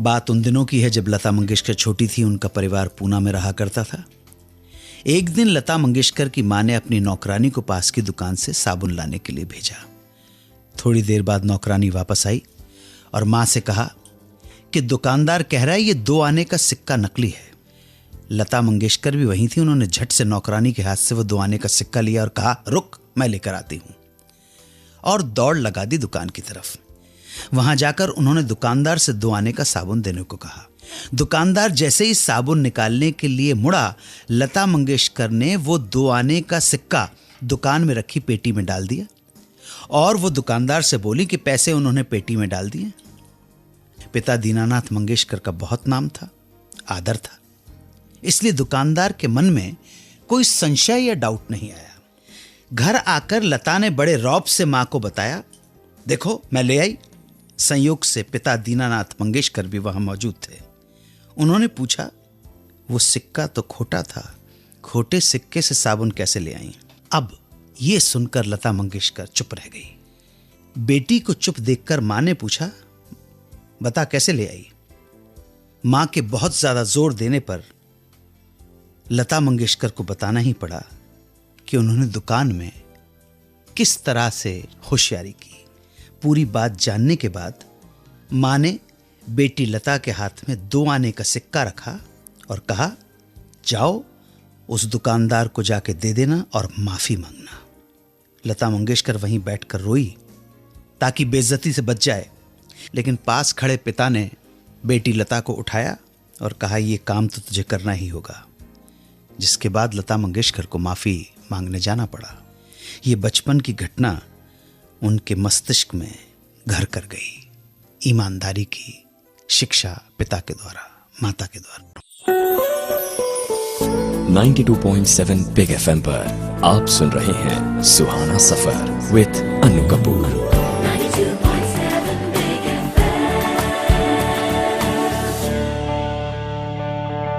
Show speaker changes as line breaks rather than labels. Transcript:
बात उन दिनों की है जब लता मंगेशकर छोटी थी। उनका परिवार पूना में रहा करता था। एक दिन लता मंगेशकर की मां ने अपनी नौकरानी को पास की दुकान से साबुन लाने के लिए भेजा। थोड़ी देर बाद नौकरानी वापस आई और मां से कहा कि दुकानदार कह रहा है ये 2 आने का सिक्का नकली है। लता मंगेशकर भी वहीं थी। उन्होंने झट से नौकरानी के हाथ से वो 2 आने का सिक्का लिया और कहा, रुक, मैं लेकर आती हूं, और दौड़ लगा दी दुकान की तरफ। वहां जाकर उन्होंने दुकानदार से 2 आने का साबुन देने को कहा। दुकानदार जैसे ही साबुन निकालने के लिए मुड़ा, लता मंगेशकर ने वो 2 आने का सिक्का दुकान में रखी पेटी में डाल दिया और वो दुकानदार से बोली कि पैसे उन्होंने पेटी में डाल दिए। पिता दीनानाथ मंगेशकर का बहुत नाम था, आदर था, इसलिए दुकानदार के मन में कोई संशय या डाउट नहीं आया। घर आकर लता ने बड़े रौब से मां को बताया, देखो मैं ले आई। संयोग से पिता दीनानाथ मंगेशकर भी वहां मौजूद थे। उन्होंने पूछा, वो सिक्का तो खोटा था, खोटे सिक्के से साबुन कैसे ले आई? अब यह सुनकर लता मंगेशकर चुप रह गई। बेटी को चुप देखकर मां ने पूछा, बता कैसे ले आई? मां के बहुत ज्यादा जोर देने पर लता मंगेशकर को बताना ही पड़ा कि उन्होंने दुकान में किस तरह से होशियारी की। पूरी बात जानने के बाद मां ने बेटी लता के हाथ में 2 आने का सिक्का रखा और कहा, जाओ उस दुकानदार को जाके दे देना और माफी मांगना। लता मंगेशकर वहीं बैठकर रोई ताकि बेइज्जती से बच जाए, लेकिन पास खड़े पिता ने बेटी लता को उठाया और कहा, ये काम तो तुझे करना ही होगा। जिसके बाद लता मंगेशकर को माफी मांगने जाना पड़ा। ये बचपन की घटना उनके मस्तिष्क में घर कर गई। ईमानदारी की शिक्षा पिता के द्वारा, माता के द्वारा।
92.7 बिग FM पर आप सुन रहे हैं सुहाना सफर विद अनु कपूर।